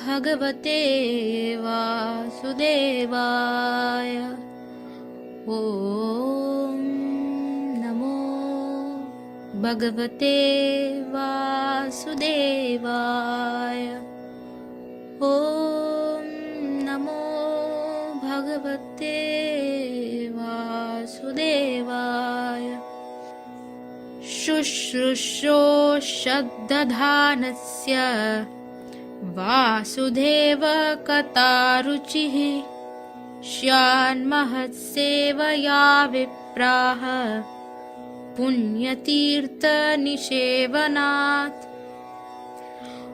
Bhagavate Vasudevaya. Om Namo Bhagavate Vasudevaya. Om Namo Bhagavate Vasudevaya. Shushrusho Shaddadhanasya Vasudeva Kataruchihi Shyanmahatsevaya Vipraha Punyatirtha Nishevanat.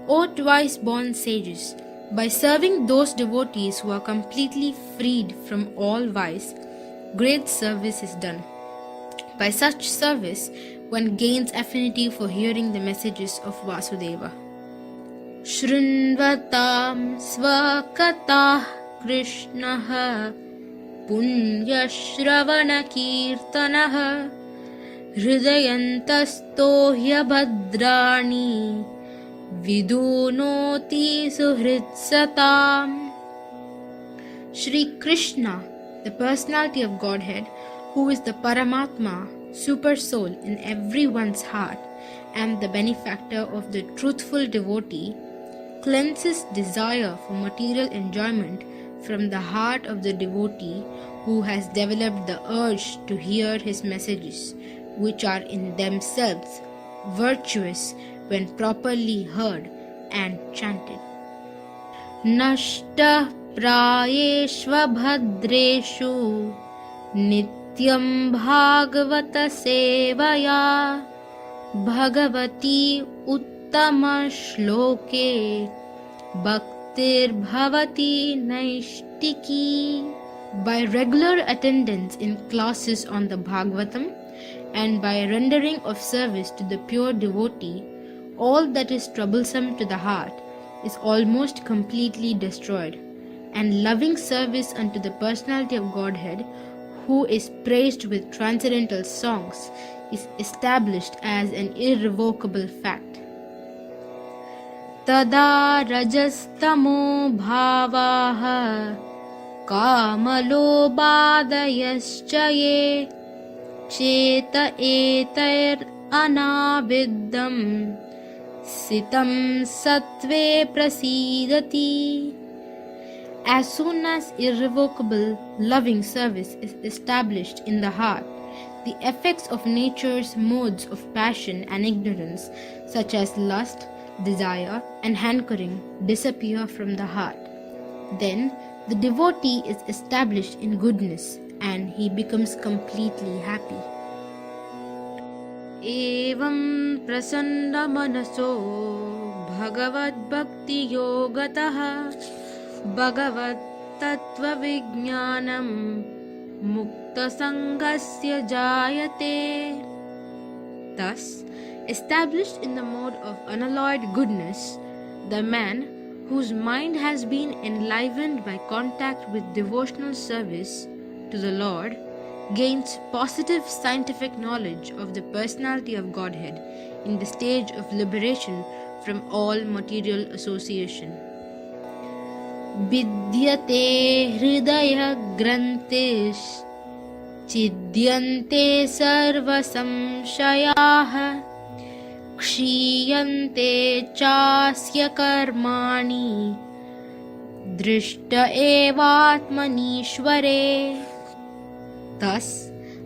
O twice born sages, by serving those devotees who are completely freed from all vice, great service is done. By such service, one gains affinity for hearing the messages of Vasudeva. Shrinvatam svakatah Krishnaha Punyashravana Kirtanaha Hridayantastohya Bhadrani Vidunoti Suhritsatam. Shri Krishna, the personality of Godhead, who is the Paramatma, super soul in everyone's heart and the benefactor of the truthful devotee, cleanses desire for material enjoyment from the heart of the devotee who has developed the urge to hear his messages, which are in themselves virtuous when properly heard and chanted. Nashta prayeshva bhadreshu Nityam Bhāgavata Sevaya Bhagavati Uttama Shloke Bhaktir Bhavati Naishtiki. By regular attendance in classes on the Bhagavatam and by rendering of service to the pure devotee, all that is troublesome to the heart is almost completely destroyed, and loving service unto the personality of Godhead, who is praised with transcendental songs, is established as an irrevocable fact. Tada rajastamo bhavaha kamalobhadayascha ye cheta etair anaviddam sitam sattve prasidati. As soon as irrevocable loving service is established in the heart, the effects of nature's modes of passion and ignorance, such as lust, desire, and hankering, disappear from the heart. Then the devotee is established in goodness and he becomes completely happy. Evam prasanna manaso bhagavad bhakti yogataha Bhagavat Tattva Vijnanam Mukta Sangasya Jayate. Thus, established in the mode of unalloyed goodness, the man whose mind has been enlivened by contact with devotional service to the Lord gains positive scientific knowledge of the personality of Godhead in the stage of liberation from all material association. Vidyate hridaya grantish chidyante sarva samshayaha kshiyante chasya karmani drishta evatmanishvare. Thus,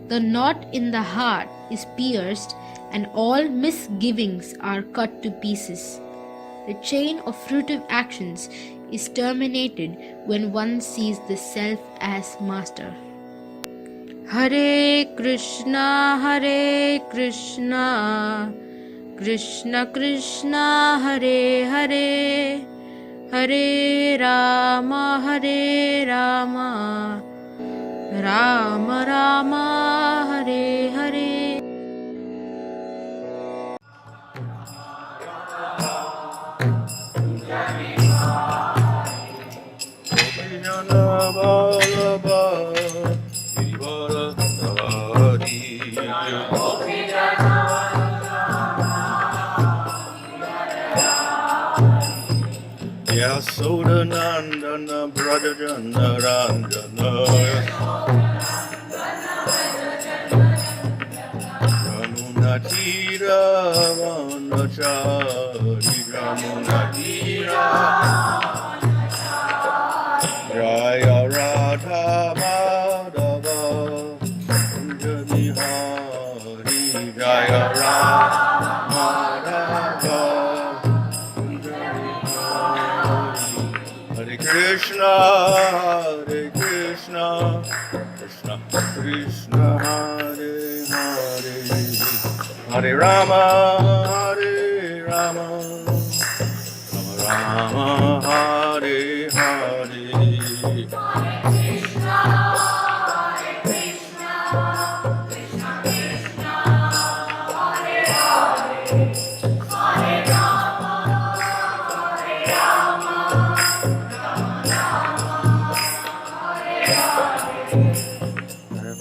the knot in the heart is pierced and all misgivings are cut to pieces. The chain of fruitive actions is terminated when one sees the self as master. Hare Krishna, Krishna Krishna, Hare Hare, Hare Rama, Rama Rama, Hare Hare. Yasoda Nandana Brajajana Ranjana Ramunatira Vanachari Ramunatira Jaya Radha Madhava Kunjani Hari Jaya Radha Madhava Hare Krishna, Krishna Krishna, Hare Hare, Hare Rama, Hare Rama, Rama Rama, Hare Hare.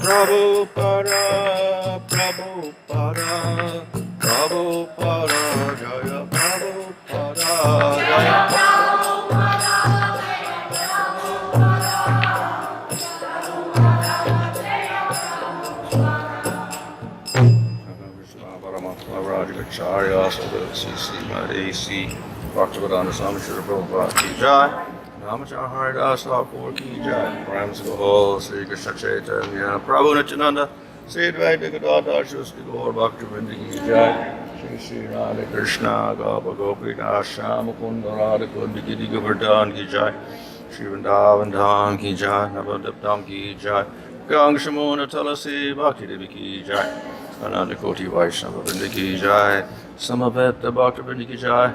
Prabhupada, Prabhupada, Prabhupada, Jaya Prabhupada, Jaya Prabhupada, Maharaj, Acharya, Śrīmad-AC, Bhāgavata Swami Prabhupada ki jai. Namachar Haridas Thakur ki jai. Prams Gahol, Sri Krishna Chaitanya, Prabhu Nityananda, Sri Advaita Gadadhar Shristi Gaur Bhaktivinoda ki jai. Shri Radha Krishna, Gapa Gopi Dasha, Mukunda Radha Kundi Giri Govardhan ki jai. Shri Vrindavan Dham ki jai. Navadiptam ki jai. Gang Shamona Tulasi Bhakti Devi ki jai. Ananda Koti Vaishnava Vrinda ki jai. Samaveta Bhaktivinoda ki jai.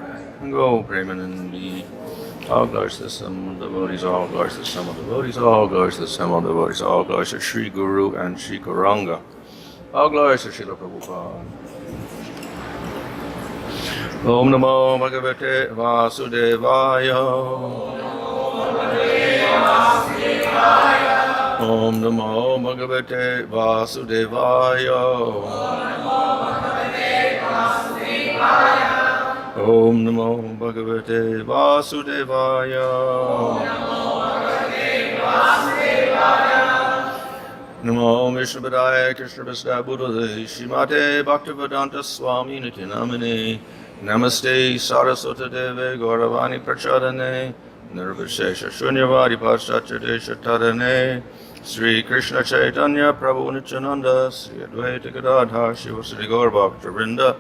Go Premanandi. All glories to the Son of devotees, all glories to the Son of devotees, all glories to the Son of devotees, all glories to Sri Guru and Sri Gauranga. All glories to Srila Prabhupada. Om Namo Bhagavate Vasudevaya. Om Namo Bhagavate Vasudevaya. Om Namo Bhagavate Vasudevaya. Namo Vishnupadaya Krishna Vishna Buddhade Śrīmate Bhaktivedanta Swami Nityanamane Namaste Saraswata Deve Gauravani Prachadane Nirvishesha Shunyavadi Paschatya Tadane Sri Krishna Chaitanya Prabhu Nityananda Sri Advaita Gadadhar Shiva Sri Gaur Bhaktivinoda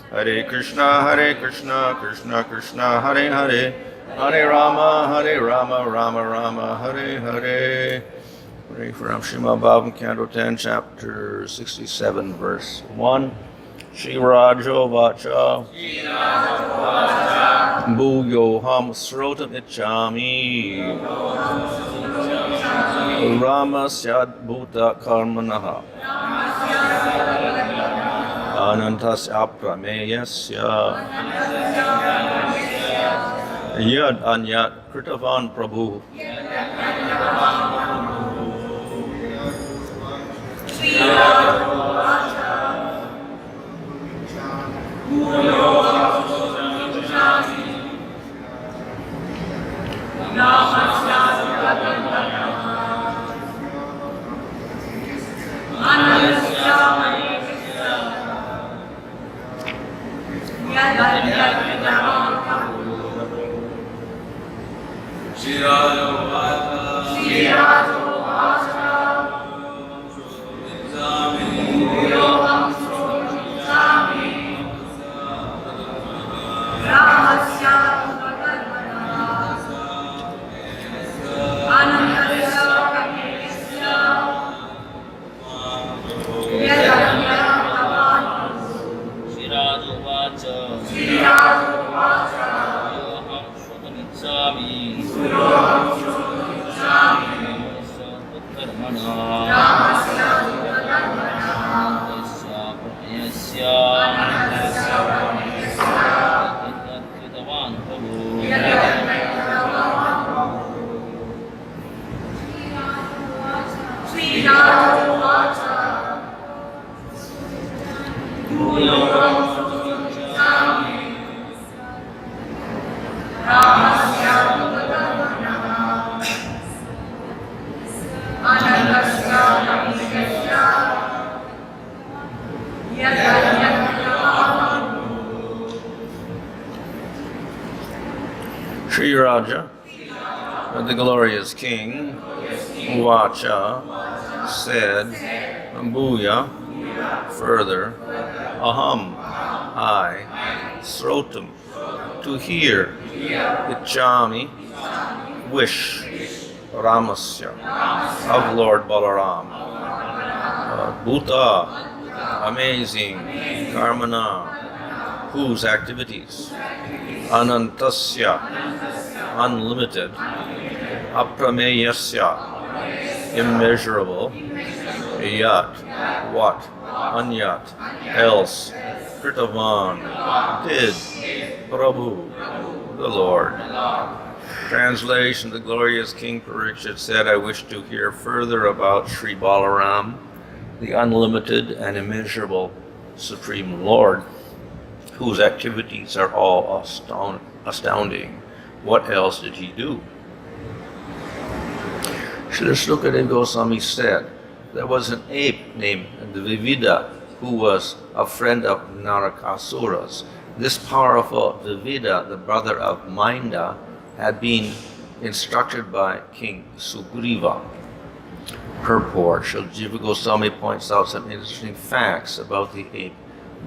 Hare Krishna, Krishna Krishna, Hare Hare, Hare Rama, Rama Rama, Hare Hare. Reading from Śrīmad-Bhāgavatam, Canto 10, Chapter 67, Verse 1. Shirajo Vacha Bhuyoham Srotam Ichami Rama Syad Bhuta Karmanaha Anantasya Prameyasya Yad Anyat Kritavan Prabhu. Sri Raja, the glorious king, Vacha, said, Bhuya, further, Aham, I, Srotam, to hear, Ichchami, wish, Ramasya, of Lord Balaram, Bhuta, amazing, Karmana, whose activities, Anantasya, unlimited, Aprameyasya, immeasurable, Yat, what, Anyat, else, Kritavan, did, Prabhu, the Lord. Translation: the glorious King Parikshit said, I wish to hear further about Sri Balaram, the unlimited and immeasurable Supreme Lord, whose activities are all astounding. What else did he do? Srila Sukadeva Goswami said, there was an ape named Dvivida who was a friend of Narakasuras. This powerful Dvivida, the brother of Mainda, had been instructed by King Sugriva. Purport: Srila Jiva Goswami points out some interesting facts about the ape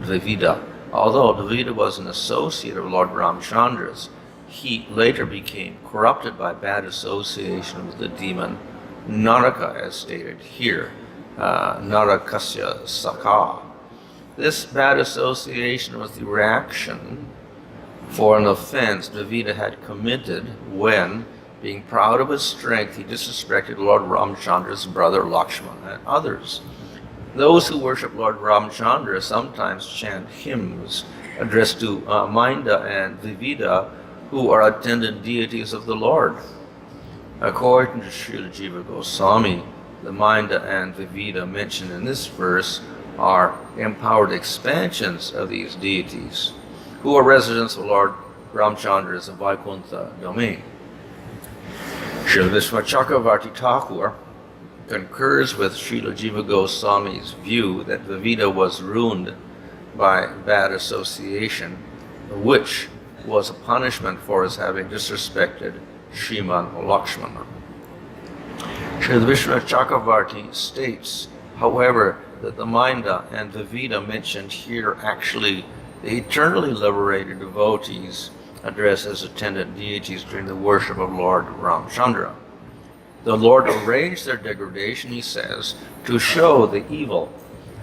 Dvivida. Although Dvivida was an associate of Lord Ramchandra's, he later became corrupted by bad association with the demon Naraka, as stated here, Narakasya Sakha. This bad association was the reaction for an offense Dvivida had committed when, being proud of his strength, he disrespected Lord Ramchandra's brother Lakshmana and others. Those who worship Lord Ramchandra sometimes chant hymns addressed to Mainda and Dvivida, who are attendant deities of the Lord. According to Srila Jiva Goswami, the Mainda and Dvivida mentioned in this verse are empowered expansions of these deities, who are residents of Lord Ramchandra's Vaikuntha domain. Srila Vishwachakravarti Thakur concurs with Srila Jiva Goswami's view that Dvivida was ruined by bad association, which was a punishment for his having disrespected Sriman Lakshmana. Srila Vishnu Chakravarti states, however, that the Mainda and Dvivida mentioned here actually the eternally liberated devotees addressed as attendant deities during the worship of Lord Ramchandra. The Lord arranged their degradation, he says, to show the evil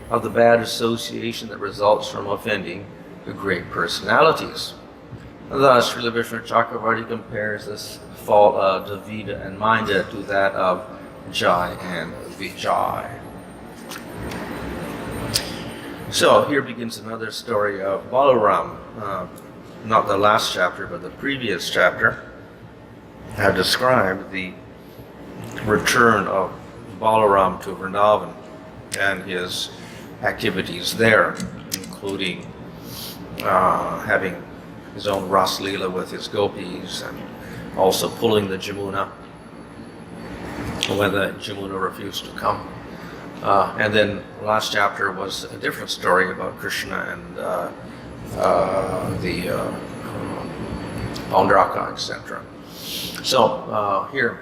of the bad association that results from offending the great personalities. Thus, Srila Vishnu Chakravarti compares this fault of Dvivida and Mainda to that of Jai and Vijay. So here begins another story of Balaram. Not the last chapter, but the previous chapter had described the return of Balaram to Vrindavan and his activities there, including having his own Ras Leela with his gopis and also pulling the Jamuna when the Jamuna refused to come. And then last chapter was a different story about Krishna and the Paundraka, etc. So here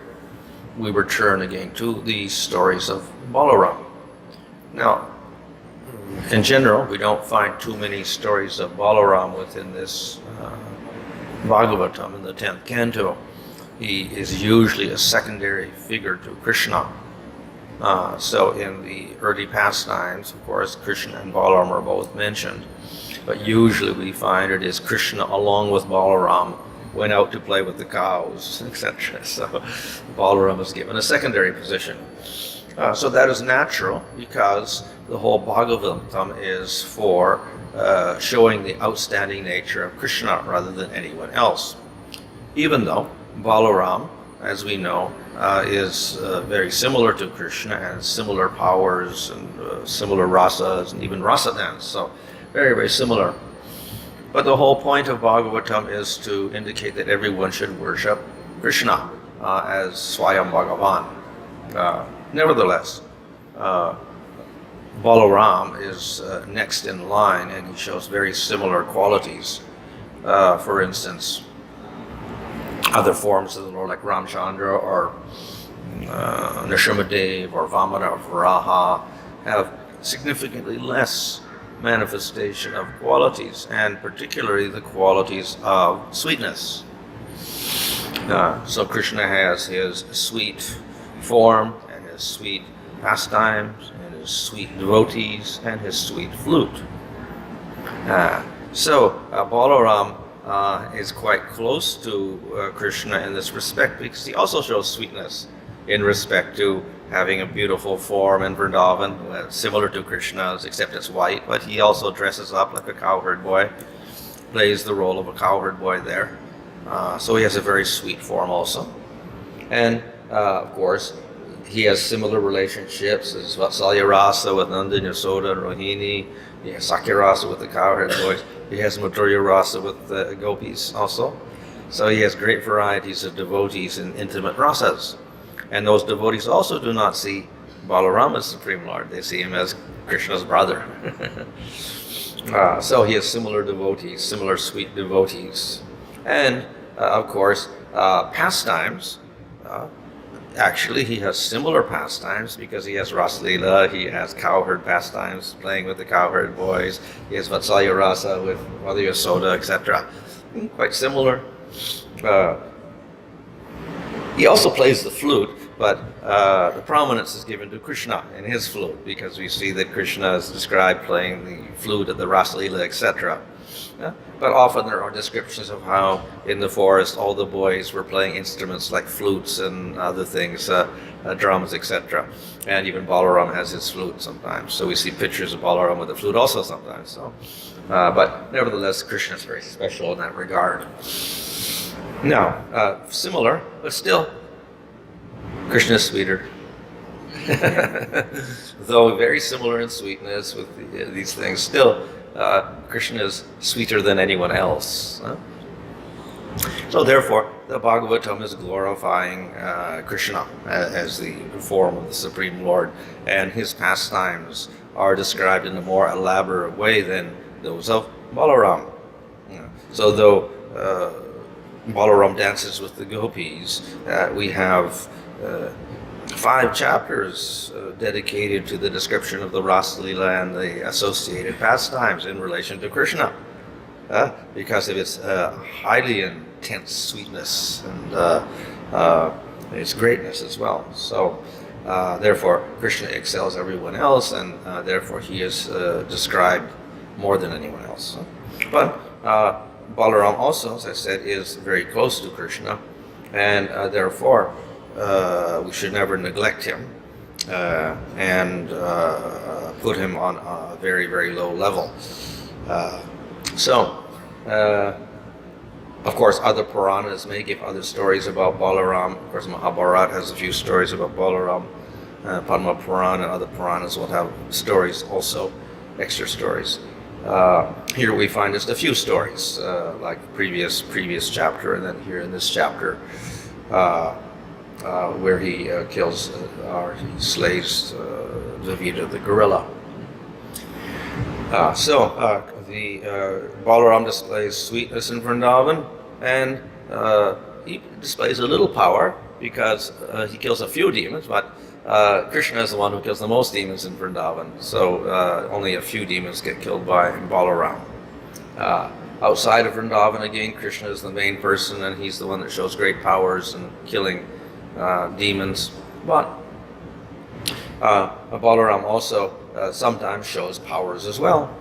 we return again to the stories of Balaram. Now, in general, we don't find too many stories of Balaram within this Bhāgavatam in the 10th canto. He is usually a secondary figure to Krishna. So in the early pastimes, of course, Krishna and Balaram are both mentioned. But usually we find it is Krishna along with Balaram went out to play with the cows, etc. So Balaram is given a secondary position. So that is natural because the whole Bhāgavatam is for showing the outstanding nature of Krishna rather than anyone else. Even though Balaram, as we know, is very similar to Krishna and similar powers and similar rasas and even rasa dance. So very, very similar. But the whole point of Bhāgavatam is to indicate that everyone should worship Krishna as Swayam Bhagavan. Nevertheless, Balaram is next in line and he shows very similar qualities. For instance, other forms of the Lord, like Ramchandra or Nrsimhadev or Vamana or Varaha, have significantly less manifestation of qualities, and particularly the qualities of sweetness. So Krishna has his sweet form and his sweet pastimes and his sweet devotees and his sweet flute. So Balaram is quite close to Krishna in this respect, because he also shows sweetness in respect to having a beautiful form in Vrindavan, similar to Krishna's, except it's white, but he also dresses up like a cowherd boy, plays the role of a cowherd boy there. So he has a very sweet form also. And of course, he has similar relationships as Vatsalya Rasa with Nanda and Yasoda and Rohini. He has Sakya Rasa with the cowherd boys. He has Madhurya Rasa with the gopis also. So he has great varieties of devotees in intimate rasas. And those devotees also do not see Balaram as Supreme Lord. They see him as Krishna's brother. So he has similar devotees, similar sweet devotees. And of course, pastimes. Actually, he has similar pastimes because he has Rasalila, he has cowherd pastimes, playing with the cowherd boys. He has Vatsalya Rasa with Mother Yasoda, etc. Quite similar. He also plays the flute, but the prominence is given to Krishna in his flute, because we see that Krishna is described playing the flute at the Rasalila, etc. But often there are descriptions of how in the forest all the boys were playing instruments like flutes and other things, drums, etc. And even Balaram has his flute sometimes. So we see pictures of Balaram with the flute also sometimes. So, but nevertheless, Krishna is very special in that regard. Now, similar, but still, Krishna is sweeter. Though very similar in sweetness with these things, still, Krishna is sweeter than anyone else. So therefore, the Bhagavatam is glorifying Krishna as the form of the Supreme Lord, and his pastimes are described in a more elaborate way than those of Balaram. So though Balaram dances with the gopis, we have 5 chapters dedicated to the description of the Rasalila and the associated pastimes in relation to Krishna, because of its highly intense sweetness and its greatness as well. So therefore Krishna excels everyone else, and therefore he is described more than anyone else. But Balaram also, as I said, is very close to Krishna, and therefore we should never neglect him and put him on a very, very low level. Of course, other Puranas may give other stories about Balaram. Of course, Mahabharata has a few stories about Balaram. Padma Purāṇa and other Puranas will have stories also, extra stories. Here we find just a few stories, like previous chapter, and then here in this chapter, where he kills or he slays Dvivida the gorilla. The Balaram displays sweetness in Vrindavan, and he displays a little power because he kills a few demons, but Krishna is the one who kills the most demons in Vrindavan, so only a few demons get killed by Balaram. Outside of Vrindavan, again, Krishna is the main person, and he's the one that shows great powers in killing demons. But Balaram also sometimes shows powers as well.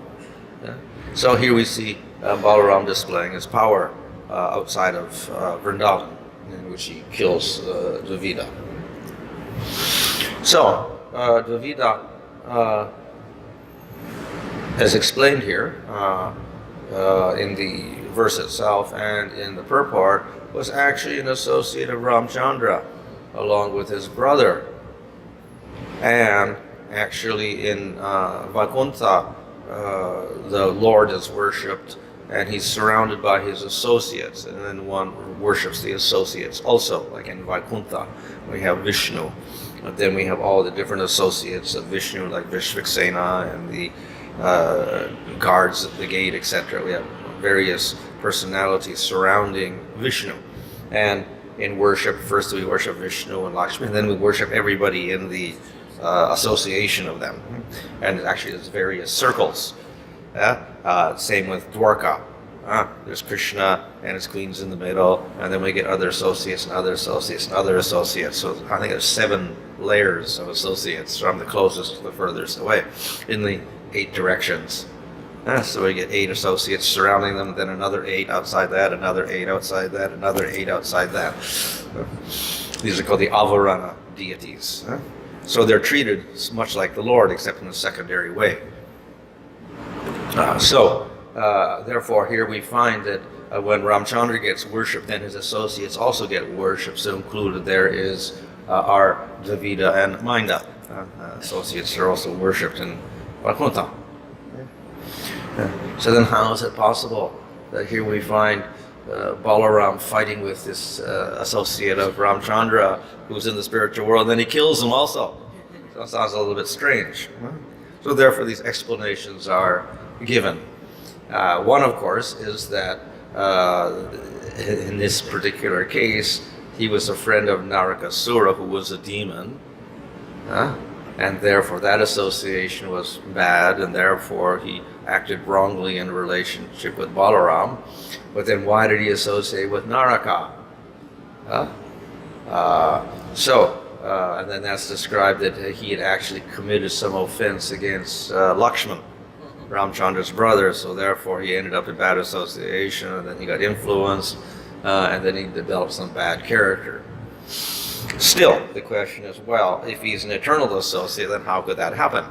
So here we see Balaram displaying his power outside of Vrindavan, in which he kills Dvivida. So Dvivida, as explained here in the verse itself and in the purport, was actually an associate of Ramchandra, along with his brother. And actually in Vaikuntha, the Lord is worshipped, and he's surrounded by his associates, and then one worships the associates also, like in Vaikuntha we have Vishnu, but then we have all the different associates of Vishnu, like Vishvaksena and the guards at the gate, etc. We have various personalities surrounding Vishnu. And in worship, first we worship Vishnu and Lakshmi, and then we worship everybody in the association of them. And actually there's various circles. Same with Dwarka. There's Krishna and his queens in the middle, and then we get other associates and other associates and other associates. So I think there's 7 layers of associates from the closest to the furthest away in the 8 directions. So we get 8 associates surrounding them, then another 8 outside that, another 8 outside that, another 8 outside that. These are called the Avarana deities. So they're treated much like the Lord, except in a secondary way. Therefore, here we find that when Ramchandra gets worshipped, then his associates also get worshipped. So included there is our Dravida and Mainda. Associates are also worshipped in Vaikuntha. So then how is it possible that here we find Balaram fighting with this associate of Ramchandra who's in the spiritual world, and then he kills him also? So it sounds a little bit strange. So therefore these explanations are given. One, of course, is that in this particular case, he was a friend of Narakasura, who was a demon, and therefore that association was bad, and therefore he acted wrongly in relationship with Balaram. But then why did he associate with Naraka? And then that's described that he had actually committed some offense against Lakshman, Ramchandra's brother, so therefore he ended up in bad association, and then he got influenced, and then he developed some bad character. Still, the question is, well, if he's an eternal associate, then how could that happen?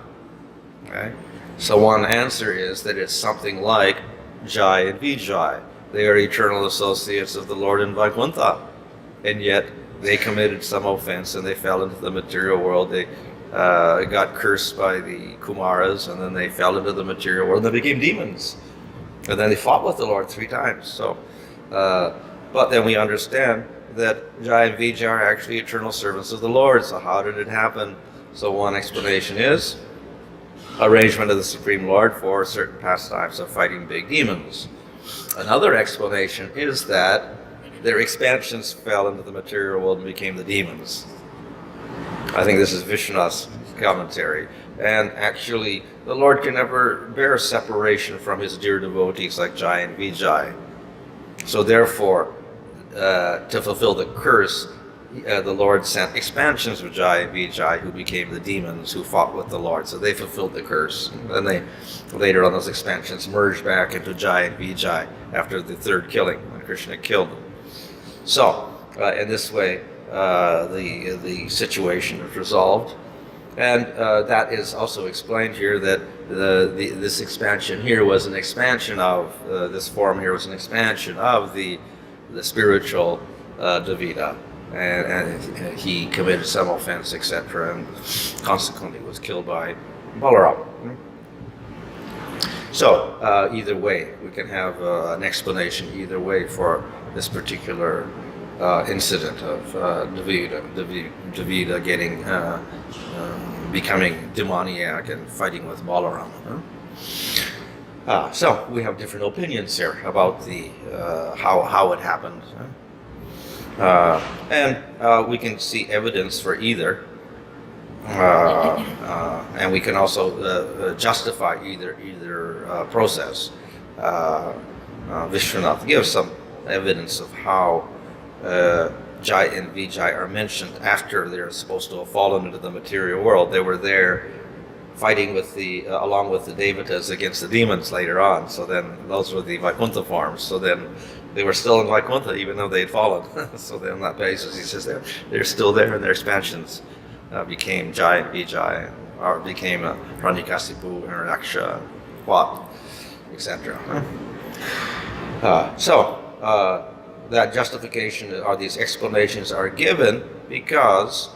Okay? So one answer is that it's something like Jai and Vijay. They are eternal associates of the Lord in Vaikuntha, and yet they committed some offense and they fell into the material world. They got cursed by the Kumaras, and then they fell into the material world, and they became demons. And then they fought with the Lord 3 times. So, but then we understand that Jai and Vijay are actually eternal servants of the Lord. So how did it happen? So one explanation is arrangement of the Supreme Lord for certain pastimes of fighting big demons. Another explanation is that their expansions fell into the material world and became the demons. I think this is Vishnu's commentary. And actually, the Lord can never bear separation from his dear devotees like Jai and Vijay. So therefore, to fulfill the curse, the Lord sent expansions of Jai and Vijay, who became the demons who fought with the Lord. So they fulfilled the curse. And then later on, those expansions merged back into Jai and Vijay after the 3rd killing, when Krishna killed them. So, in this way, the situation is resolved. And that is also explained here that this expansion here was an expansion of, this form here was an expansion of the spiritual Dravida. And he committed some offense, etc., and consequently was killed by Balaram. So, either way, we can have an explanation either way for this particular incident of Dravida getting becoming demoniac and fighting with Balaram. So we have different opinions here about the how it happened, and we can see evidence for either, and we can also justify either process. Vishwanath gives some evidence of how Jai and Vijay are mentioned after they're supposed to have fallen into the material world. They were there fighting with along with the Devatas against the demons later on. So then those were the Vaikuntha forms. So then they were still in Vaikuntha even though they had fallen. So then on that basis, he says they're still there, and their expansions became Jai and Vijay, or became Ranyakasipu and Raksha, Wat, etc. That justification or these explanations are given because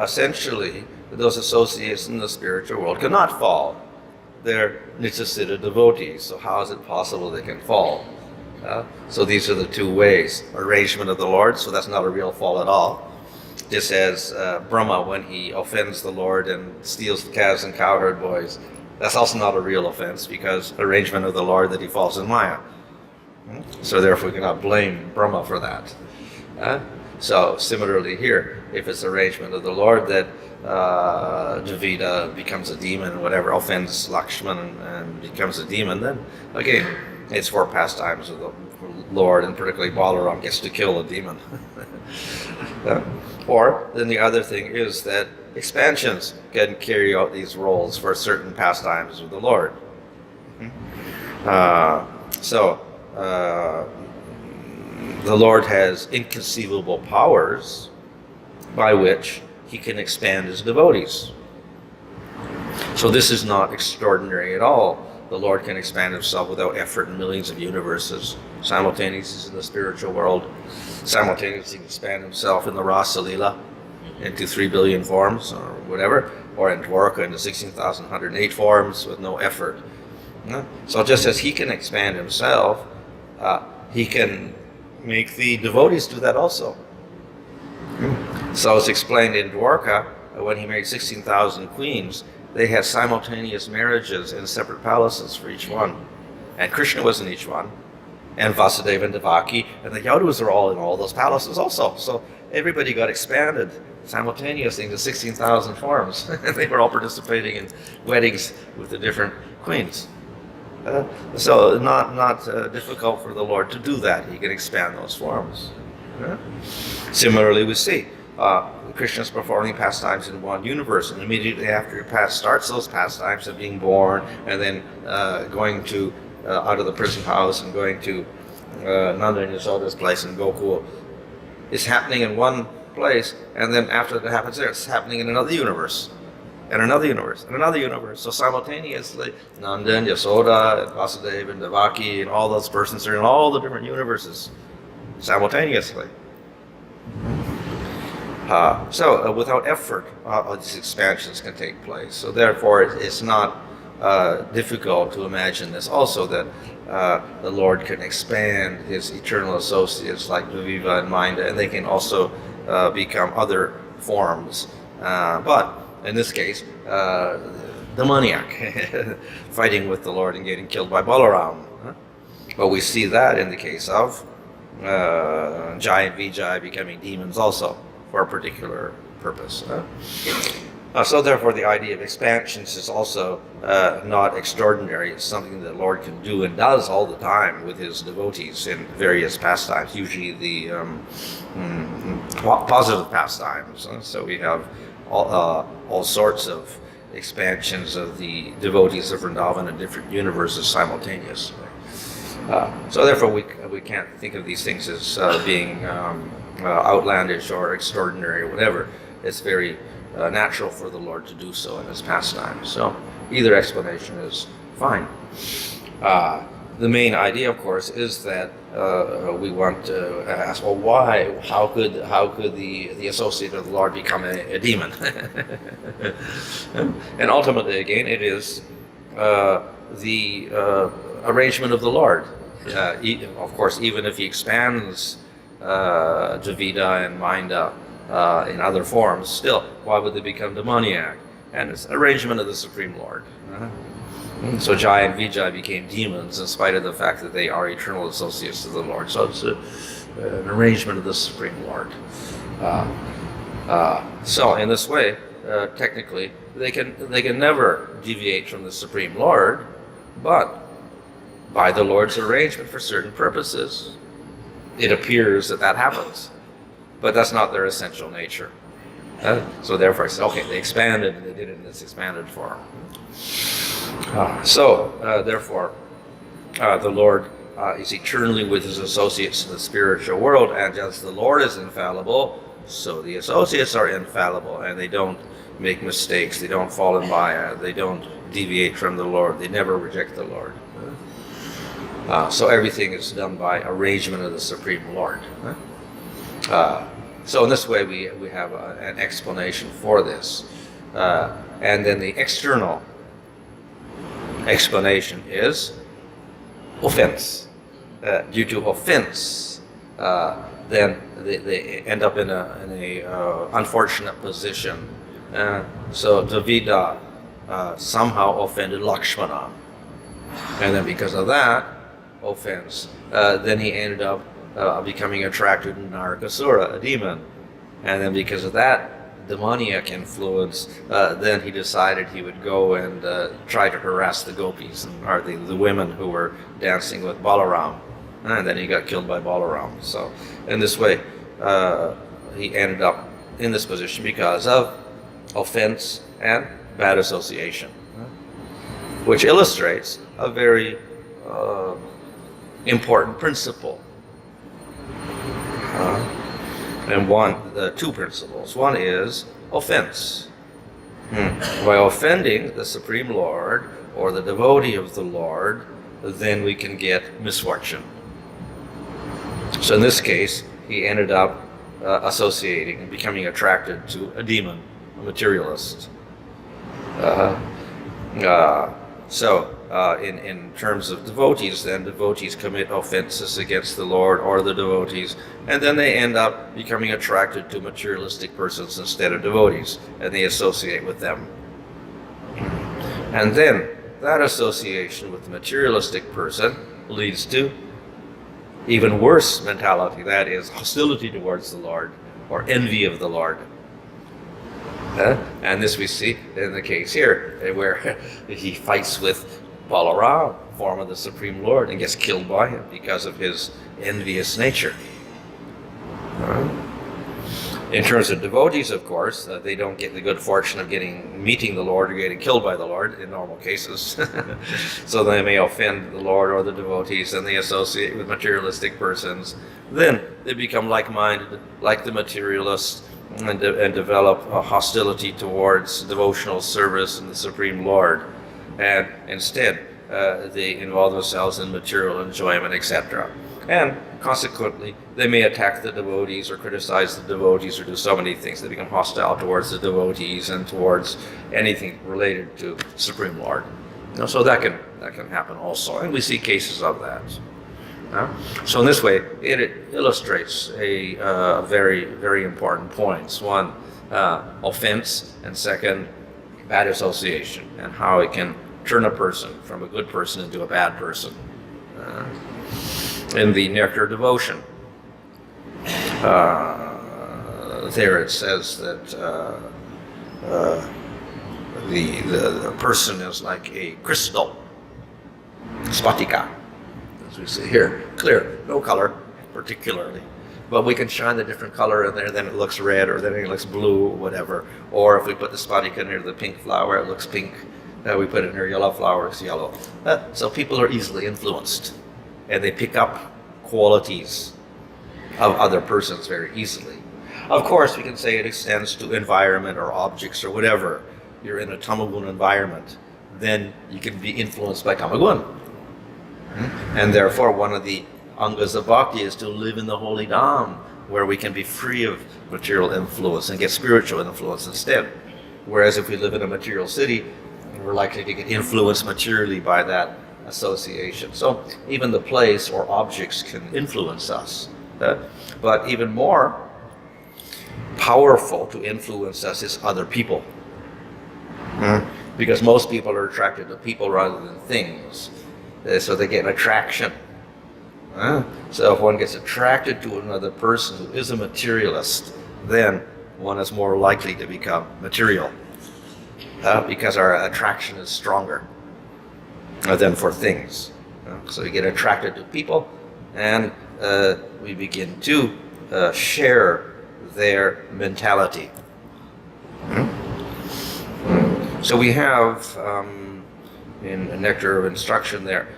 essentially those associates in the spiritual world cannot fall. They're Nityasiddha devotees, so how is it possible they can fall? So these are the 2 ways. Arrangement of the Lord, so that's not a real fall at all. Just as Brahma, when he offends the Lord and steals the calves and cowherd boys, that's also not a real offense because arrangement of the Lord that he falls in Maya. So therefore we cannot blame Brahma for that. So similarly here, if it's arrangement of the Lord that Dravida becomes a demon or whatever, offends Lakshman and becomes a demon, then again, it's for pastimes of the Lord, and particularly Balaram gets to kill a demon. Or then the other thing is that expansions can carry out these roles for certain pastimes of the Lord. The Lord has inconceivable powers by which he can expand his devotees. So this is not extraordinary at all. The Lord can expand himself without effort in millions of universes, simultaneously in the spiritual world, simultaneously expand himself in the Rasa Lila into 3 billion forms or whatever, or in Dwarka into 16,108 forms with no effort. So just as he can expand himself, he can make the devotees do that also. So it's explained in Dwarka, when he married 16,000 queens, they had simultaneous marriages in separate palaces for each one. And Krishna was in each one, and Vasudeva and Devaki, and the Yadus are all in all those palaces also. So everybody got expanded simultaneously into 16,000 forms. They were all participating in weddings with the different queens. So not difficult for the Lord to do that. He can expand those forms. Similarly, we see Krishna's performing pastimes in one universe, and immediately after he starts those pastimes of being born, and then going to out of the prison house and going to Nanda and Yasoda's place in Gokul, it's happening in one place, and then after it happens there, it's happening in another universe. And another universe, and another universe. So simultaneously, Nanda and Yasoda and Vasudeva and Devaki and all those persons are in all the different universes simultaneously. So without effort, these expansions can take place. So therefore, it's not difficult to imagine this also, that the Lord can expand his eternal associates like Dvaviva and Minda, and they can also become other forms. But in this case, the maniac fighting with the Lord and getting killed by Balaram. But we see that in the case of Jai and Vijay becoming demons also for a particular purpose. So therefore the idea of expansions is also not extraordinary. It's something that the Lord can do and does all the time with his devotees in various pastimes, usually the positive pastimes. So we have all sorts of expansions of the devotees of Vrindavan in different universes simultaneously. So therefore we can't think of these things as being outlandish or extraordinary or whatever. It's very natural for the Lord to do so in his pastime. So either explanation is fine. The main idea, of course, is that we want to ask, well, why? How could the associate of the Lord become a demon? And ultimately, again, it is the arrangement of the Lord. Of course, even if he expands Dravida and Minda in other forms, still, why would they become demoniac? And it's arrangement of the Supreme Lord. So Jai and Vijay became demons in spite of the fact that they are eternal associates of the Lord. So it's an arrangement of the Supreme Lord. So in this way, technically, they can never deviate from the Supreme Lord, but by the Lord's arrangement for certain purposes, it appears that happens. But that's not their essential nature. So therefore I said, okay, they expanded, and they did it in this expanded form. Therefore, the Lord is eternally with his associates in the spiritual world, and as the Lord is infallible, so the associates are infallible, and they don't make mistakes, they don't fall in maya, they don't deviate from the Lord, they never reject the Lord. So everything is done by arrangement of the Supreme Lord. So in this way we have an explanation for this. And then the external explanation is offense. Due to offense, then they end up in a unfortunate position. So Dravida somehow offended Lakshmana, and then because of that offense, then he ended up becoming attracted to Narakasura, a demon. And then because of that demoniac influence, then he decided he would go and try to harass the gopis, or the women who were dancing with Balaram. And then he got killed by Balaram. So in this way, he ended up in this position because of offense and bad association, which illustrates a very important principle. And two principles. One is offense. By offending the Supreme Lord or the devotee of the Lord, then we can get misfortune. So in this case, he ended up associating and becoming attracted to a demon, a materialist. In terms of devotees, then devotees commit offenses against the Lord or the devotees, and then they end up becoming attracted to materialistic persons instead of devotees, and they associate with them. And then that association with the materialistic person leads to even worse mentality, that is hostility towards the Lord or envy of the Lord. And this we see in the case here, where he fights with Balaram, form of the Supreme Lord, and gets killed by him because of his envious nature. In terms of devotees, of course, they don't get the good fortune of meeting the Lord or getting killed by the Lord in normal cases. So they may offend the Lord or the devotees, and they associate with materialistic persons. Then they become like-minded, like the materialists, and develop a hostility towards devotional service in the Supreme Lord. And instead, they involve themselves in material enjoyment, etc. And consequently, they may attack the devotees or criticize the devotees or do so many things. They become hostile towards the devotees and towards anything related to Supreme Lord. So that can happen also, and we see cases of that. So in this way, it illustrates a very, very important points. One, offense, and second, bad association, and how it can turn a person from a good person into a bad person. In the Nectar of Devotion, there it says that the person is like a crystal, spatika, as we see here, clear, no color particularly, but we can shine the different color in there, then it looks red, or then it looks blue, whatever. Or if we put the spatika near the pink flower, it looks pink. We put it near yellow flower, it's yellow. So people are easily influenced, and they pick up qualities of other persons very easily. Of course, we can say it extends to environment or objects or whatever. You're in a tamagun environment, then you can be influenced by tamagun. And therefore, one of the angas of bhakti is to live in the holy dham, where we can be free of material influence and get spiritual influence instead. Whereas if we live in a material city, we're likely to get influenced materially by that association. So even the place or objects can influence us. But even more powerful to influence us is other people. Because most people are attracted to people rather than things. So they get attraction. So if one gets attracted to another person who is a materialist, then one is more likely to become material. Because our attraction is stronger than for things. So we get attracted to people, and we begin to share their mentality. So we have in Nectar of Instruction there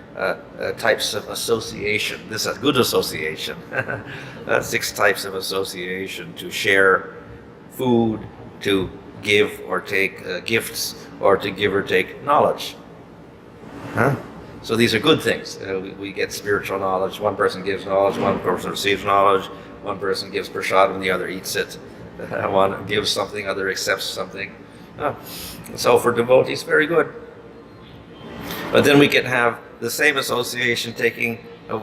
types of association. This is a good association. 6 types of association: to share food, to give or take gifts, or to give or take knowledge. So these are good things. We get spiritual knowledge. One person gives knowledge, one person receives knowledge, one person gives prasadam, the other eats it. One gives something, other accepts something. So for devotees, very good. But then we can have the same association taking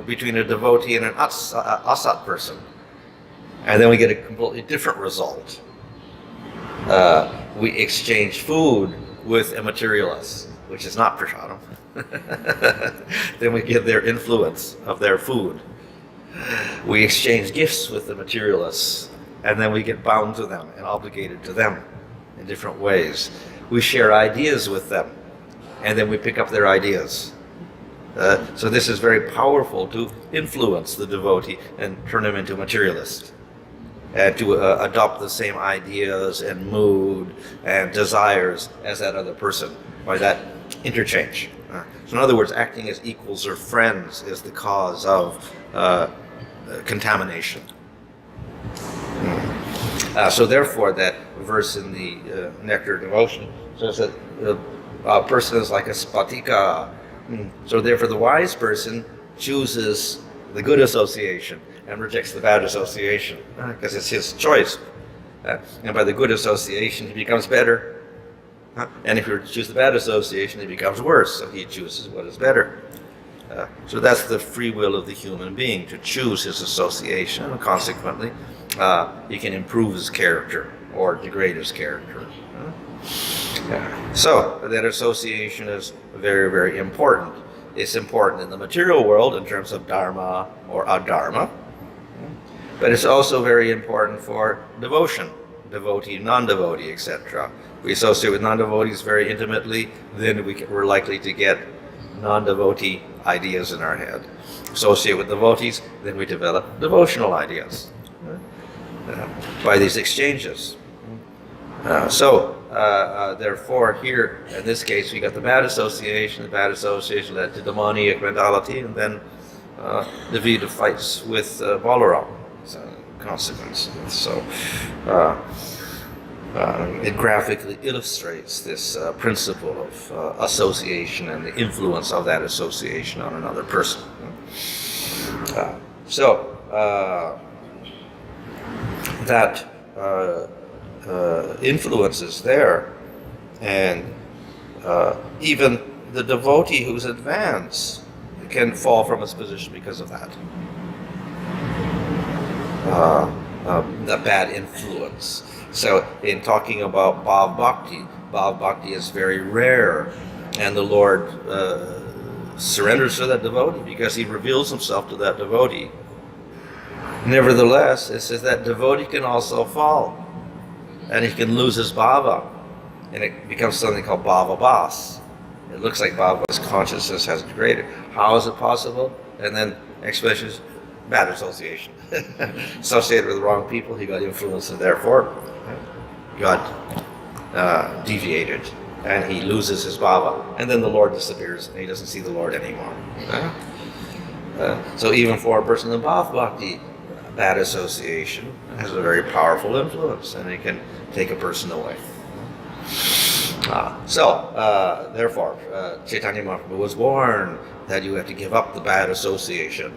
between a devotee and an asat person. And then we get a completely different result. We exchange food with a materialist, which is not prasadam. Then we get their influence of their food. We exchange gifts with the materialists, and then we get bound to them and obligated to them in different ways. We share ideas with them, and then we pick up their ideas. So this is very powerful to influence the devotee and turn him into a materialist, and to adopt the same ideas and mood and desires as that other person, by that interchange. So in other words, acting as equals or friends is the cause of contamination. So therefore, that verse in the Nectar of Devotion says that a person is like a spatika. So therefore, the wise person chooses the good association and rejects the bad association, because it's his choice. And by the good association, he becomes better. And if you choose the bad association, he becomes worse. So he chooses what is better. So that's the free will of the human being, to choose his association, and consequently, he can improve his character or degrade his character. So that association is very, very important. It's important in the material world in terms of dharma or adharma, but it's also very important for devotion, devotee, non-devotee, etc. We associate with non-devotees very intimately, then we're likely to get non-devotee ideas in our head. Associate with devotees, then we develop devotional ideas by these exchanges. Therefore, here in this case, we got the bad association. The bad association led to demoniac mentality, and then the Vita fights with Balaram. So, consequence. So, it graphically illustrates this principle of association and the influence of that association on another person. That influence is there, and even the devotee who's advanced can fall from his position because of that. The bad influence. So in talking about Bhav Bhakti is very rare, and the Lord surrenders to that devotee because he reveals himself to that devotee. Nevertheless, it says that devotee can also fall, and he can lose his bhava, and it becomes something called bhava bas. It looks like bhava's consciousness has degraded. How is it possible? And then expressions, bad association. Associated with the wrong people, he got influenced, and therefore got deviated, and he loses his bhava, and then the Lord disappears, and he doesn't see the Lord anymore. So even for a person in Bhav Bhakti, bad association has a very powerful influence, and it can take a person away. Therefore, Chaitanya Mahaprabhu was warned that you have to give up the bad association.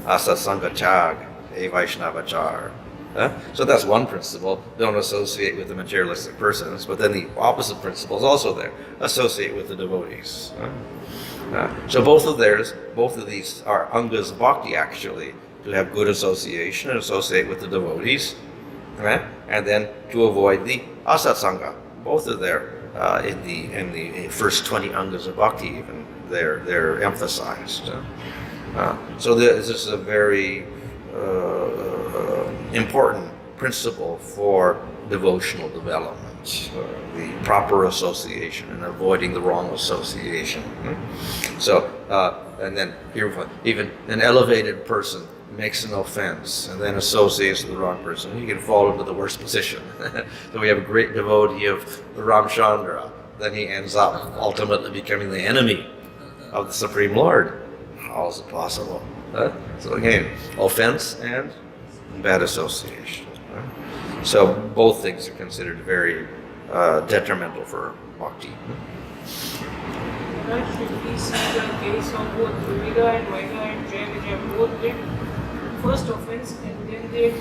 Asatsanga chag, e Vaishnavachar. So that's one principle. Don't associate with the materialistic persons, but then the opposite principle is also there. Associate with the devotees. So both of these are angas bhakti, actually, to have good association and associate with the devotees, right? And then to avoid the asatsanga. Both are there in the first 20 angas of bhakti. Even they're emphasized. So this is a very important principle for devotional development, the proper association and avoiding the wrong association. And then even an elevated person makes an offense and then associates with the wrong person, he can fall into the worst position. So we have a great devotee of Ramchandra, then he ends up ultimately becoming the enemy of the Supreme Lord. How is it possible? So again, offense and bad association. So both things are considered very detrimental for bhakti. Should we see the case of both Dvivida and Vaida and Jaya Vijaya both did first offense and then they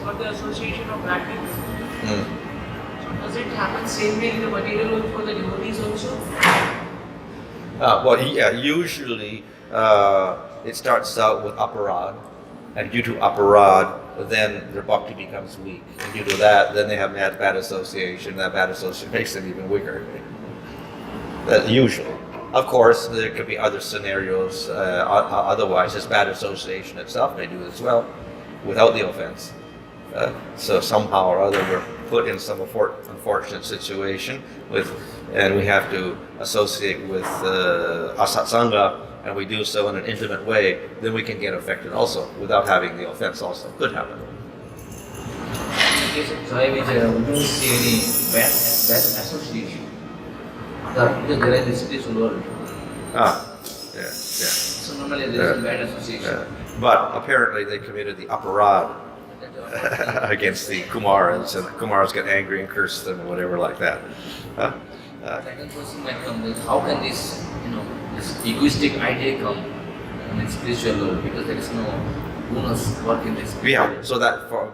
got the association of bad people? So does it happen same way in the material world for the devotees also? Usually it starts out with aparad, and due to aparad, then their bhakti becomes weak. And due to that, then they have bad association. That bad association makes them even weaker. That usually. Of course, there could be other scenarios. Otherwise, this bad association itself may do as well, without the offense. So somehow or other, we're put in some unfortunate situation and we have to associate with asat sangha, and we do so in an intimate way. Then we can get affected also, without having the offense. Also could happen. In case of Jaya Vijaya, we don't see any bad association. Because there is this spiritual world. Yeah. So normally there is bad association. But apparently they committed the aparad against the Kumaras, and the Kumaras get angry and curse them or whatever like that. Second question might come is, how can this, this egoistic idea come in spiritual world? Because there is no gunas work in this. Yeah, so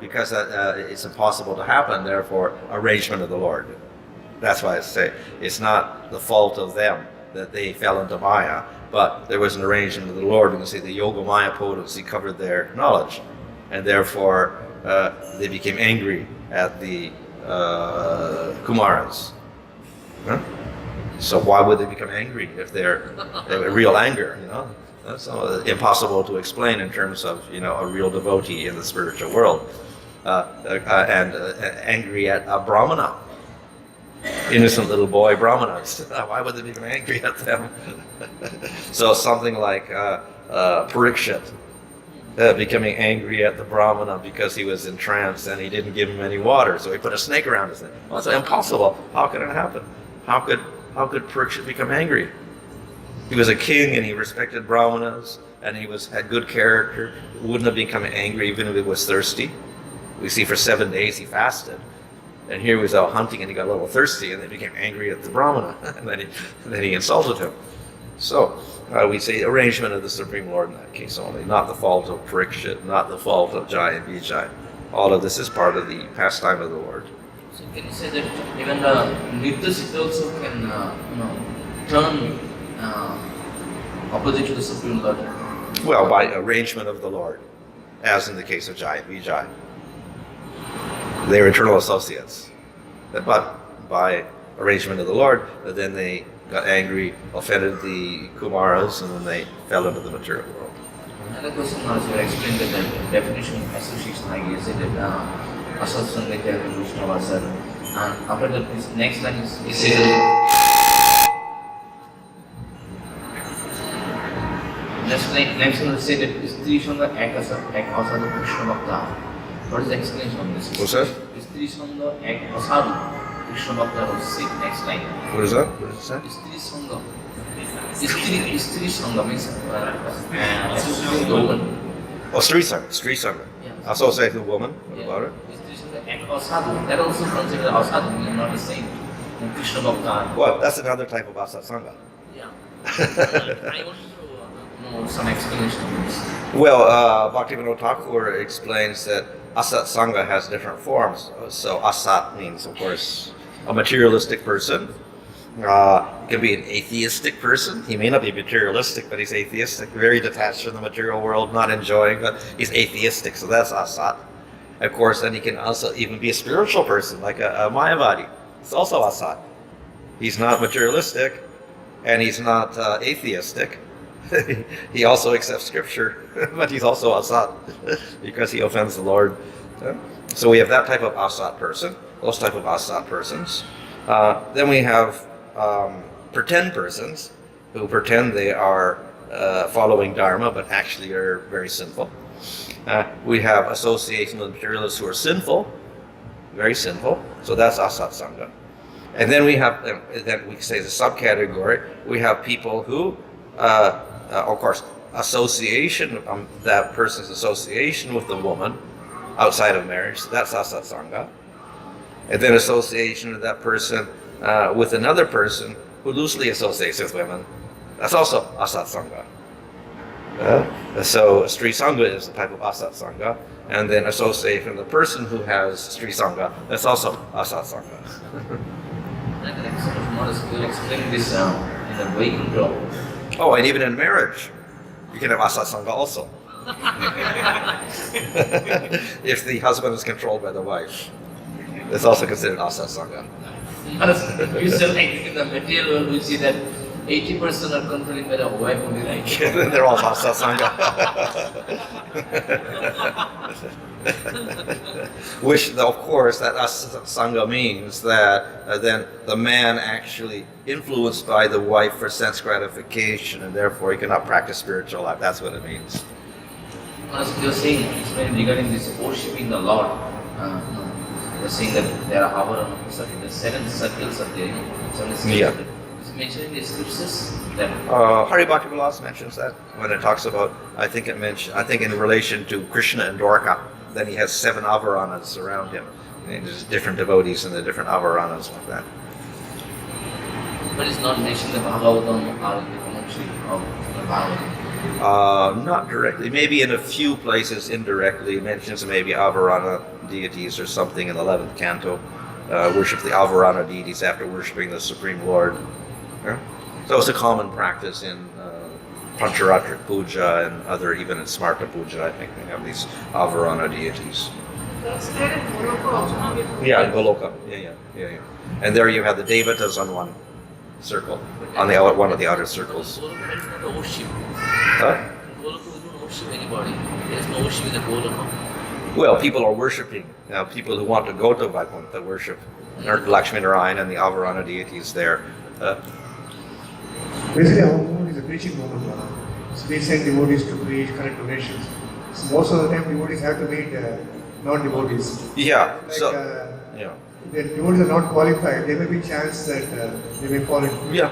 because it's impossible to happen, therefore arrangement of the Lord. That's why I say it's not the fault of them that they fell into Maya, but there was an arrangement of the Lord. We can say the Yoga Maya potency covered their knowledge, and therefore they became angry at the Kumaras. Huh? So why would they become angry if they're real anger? That's impossible to explain in terms of a real devotee in the spiritual world, and angry at a Brahmana. Innocent little boy Brahmanas. Why would they become angry at them? So something like Parikshit becoming angry at the Brahmana because he was in trance and he didn't give him any water, so he put a snake around his neck. Well, it's impossible. How could it happen? How could Parikshit become angry? He was a king and he respected Brahmanas and he had good character. Wouldn't have become angry even if he was thirsty. We see for 7 days he fasted. And here he was out hunting and he got a little thirsty and they became angry at the Brahmana. And then he insulted him. So we say arrangement of the Supreme Lord in that case only, not the fault of Parikshit, not the fault of Jai and Vijay. All of this is part of the pastime of the Lord. So can you say that even the Nitya also can turn opposite to the Supreme Lord? Well, by arrangement of the Lord, as in the case of Jai and Vijay. They were eternal associates. But by arrangement of the Lord, then they got angry, offended the Kumaras, and then they fell into the material world. Another question was, you explained that the definition of association, I guess, is that association with the evolution of ourselves. And after that, this next line is said, next one is said that Istri Shanga Ek Asadu Krishna Bhakta. What is the explanation of this? What's that? Istri Shanga Ek Asadu Krishna Bhakta was said next line. What is that? What does it say? Istri Sangha. Istri Sangha means associating the woman. Oh, Sri Sangha. Yeah. Associated woman. What about it? Istri Sangha Ek Asadu. That also considered Asadu, means not the same. And Krishna Bhakta. Well, that's another type of Asat Sangha. Yeah. I want to know some explanation of this. Well, Bhaktivinoda Thakur explains that Asat Sangha has different forms. So Asat means, of course, a materialistic person. Can be an atheistic person. He may not be materialistic, but he's atheistic, very detached from the material world, not enjoying, but he's atheistic, so that's Asat. Of course, then he can also even be a spiritual person, like a Mayavadi. It's also Asat. He's not materialistic, and he's not atheistic. He also accepts scripture, but he's also Asat, because he offends the Lord. So we have that type of Asat person, those type of Asat persons. Then we have pretend persons who pretend they are following Dharma, but actually are very sinful. We have association with materialists who are sinful, very sinful. So that's Asat Sangha. And then we have, then we say the subcategory, we have people who, of course, association, that person's association with the woman outside of marriage, that's Asat Sangha. And then association of that person with another person who loosely associates with women, that's also Asat Sangha. So Sri Sangha is the type of Asat Sangha, and then association with the person who has Sri Sangha, that's also Asat Sangha. You'll explain this in the way control. Oh, and even in marriage, you can have Asat Sangha also. If the husband is controlled by the wife, it's also considered Asat Sangha. Usually, in the material world, we see that 80% are controlling by the wife only, right? They're all satsanga. Which, of course, that sangha means that then the man actually influenced by the wife for sense gratification, and therefore he cannot practice spiritual life. That's what it means. As you're saying, regarding this worshipping the Lord, you're saying that there are the 7 circles of the 7 circles. Yeah. It's mentioned in the scriptures that Hari Bhakti Vilas mentions that when it talks about, I think in relation to Krishna and Dwarka, then he has 7 avaranas around him. And there's different devotees in the different avaranas like that. but it's not mentioned in the Bhāgavatam or in the commentary of the Bhāgavatam. Not directly, maybe in a few places indirectly. It mentions maybe Avarana deities or something in the 11th canto. Worship the Avarana deities after worshipping the Supreme Lord. Yeah? So it's a common practice in Pancharatra Puja and other, even in Smarta Puja, I think they have these Avarana deities. That's there in Goloka also, no? Yeah, in Goloka. Yeah. And there you have the Devatas on one circle, on the one of the outer circles. Goloka is not a worship. Huh? Goloka, we don't worship anybody. There's no worship in the Goloka. Well, people are worshipping. Now, people who want to go to Vaikuntha worship Lakshmi Narayan and the Avarana deities there. Basically, our movement is a preaching movement. So we send devotees to preach, collect donations. So most of the time, devotees have to meet non-devotees. Yeah. Like, Yeah. the devotees are not qualified. There may be chance that they may fall in. Yeah.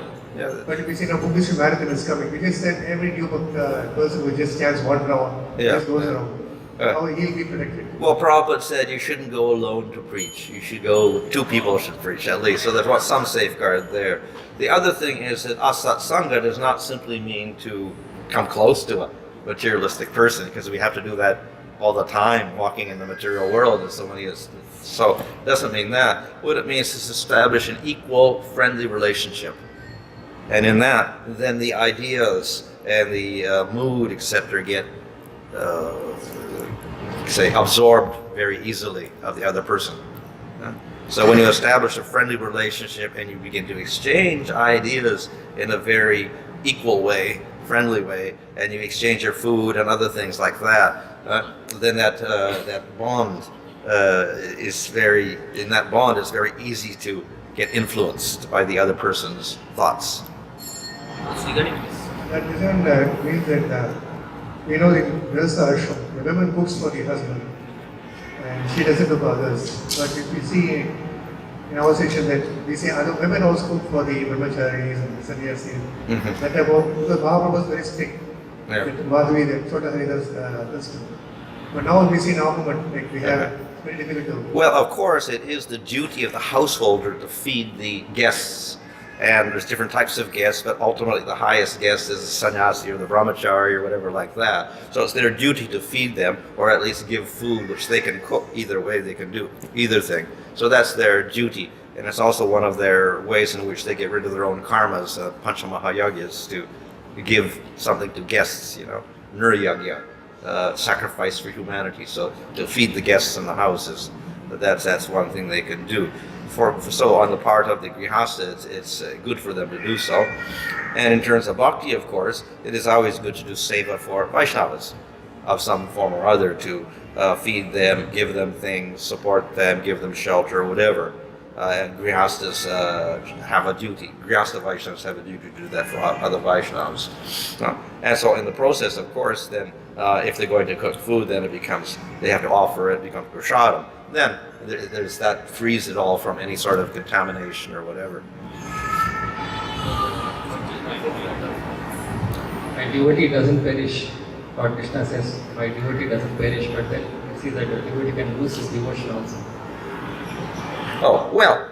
But if we see now Publishing Marathon is coming, we just send every new person who just chants one round, just goes around. How he'll be protected. Well, Prabhupada said you shouldn't go alone to preach. You should go, 2 people should preach at least. So there's some safeguard there. The other thing is that asatsanga does not simply mean to come close to a materialistic person, because we have to do that all the time, walking in the material world, as so many is. So it doesn't mean that. What it means is establish an equal, friendly relationship. And in that, then the ideas and the mood, etc., get absorbed very easily of the other person. So when you establish a friendly relationship and you begin to exchange ideas in a very equal way, friendly way, and you exchange your food and other things like that, then that bond is very easy to get influenced by the other person's thoughts. It's regarding this. That doesn't mean that we know in Grihastha ashram, the woman cooks for the husband and she does it for others. But if we see in our section that we see other women also cook for the brahmacharis and the sannyasis, that type of, because Maharaj was very strict. Yeah. That Madhvi, that Chota Haridas custom. But now we see now, like we have, it's very difficult to. Well, of course, it is the duty of the householder to feed the guests. And there's different types of guests, but ultimately the highest guest is the sannyasi or the brahmachari or whatever like that. So it's their duty to feed them, or at least give food, which they can cook. Either way they can do either thing. So that's their duty. And it's also one of their ways in which they get rid of their own karmas, panchamahayagyas, to give something to guests, niryagya, sacrifice for humanity. So to feed the guests in the houses, that's one thing they can do. So on the part of the grihastha, it's good for them to do so. And in terms of bhakti, of course, it is always good to do seva for Vaishnavas of some form or other, to feed them, give them things, support them, give them shelter, whatever. And grihasthas have a duty. Grihastha Vaishnavas have a duty to do that for other Vaishnavas. And so in the process, of course, then if they're going to cook food, then they have to offer it, becomes prasadam. Then there's that frees it all from any sort of contamination or whatever. My devotee doesn't perish. Lord Krishna says, my devotee doesn't perish, but then you see that the devotee can lose his devotion also. Oh, well,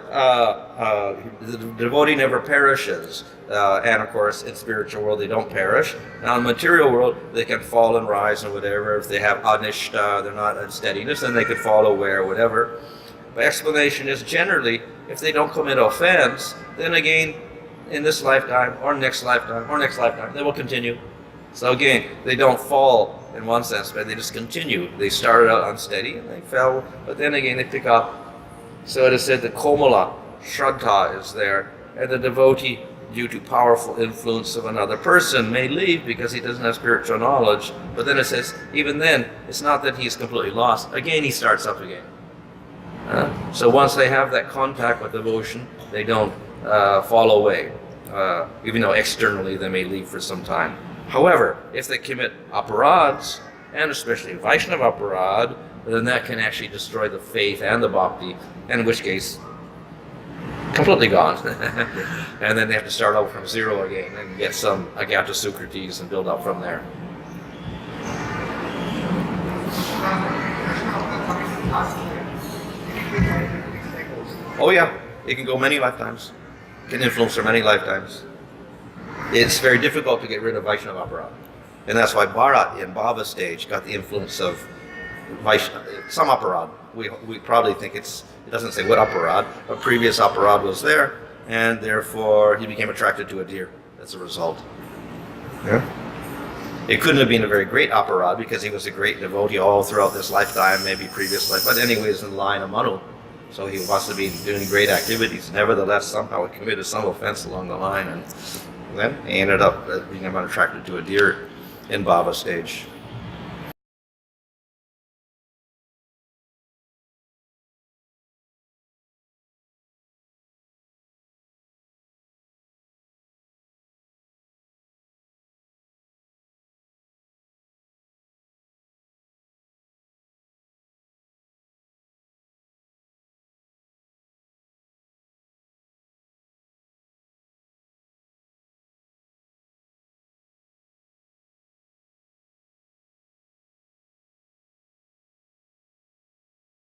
the devotee never perishes. And of course, in spiritual world, they don't perish. Now, in the material world, they can fall and rise and whatever. If they have anishta, they're not in steadiness, then they could fall away or whatever. But explanation is generally, if they don't commit offense, then again, in this lifetime, or next lifetime, or next lifetime, they will continue. So again, they don't fall in one sense, but they just continue. They started out unsteady and they fell, but then again, they pick up. So it is said that Komala, Shraddha is there, and the devotee due to powerful influence of another person, may leave because he doesn't have spiritual knowledge. But then it says, even then, it's not that he's completely lost. Again, he starts up again. So once they have that contact with devotion, they don't fall away, even though externally they may leave for some time. However, if they commit aparads, and especially Vaishnava aparad, then that can actually destroy the faith and the bhakti, in which case, completely gone. And then they have to start over from zero again and get some Agata Sukritis and build up from there. Oh yeah, it can go many lifetimes. It can influence for many lifetimes. It's very difficult to get rid of Vaishnava aparad. And that's why Bharat in Bhava stage got the influence of some aparad. We probably think it doesn't say what aparad, but previous aparad was there, and therefore he became attracted to a deer as a result. Yeah. It couldn't have been a very great aparad because he was a great devotee all throughout this lifetime, maybe previous life, but anyways in the line of Manu. So he must have been doing great activities. Nevertheless, somehow he committed some offense along the line, and then he ended up becoming attracted to a deer in Bhava stage.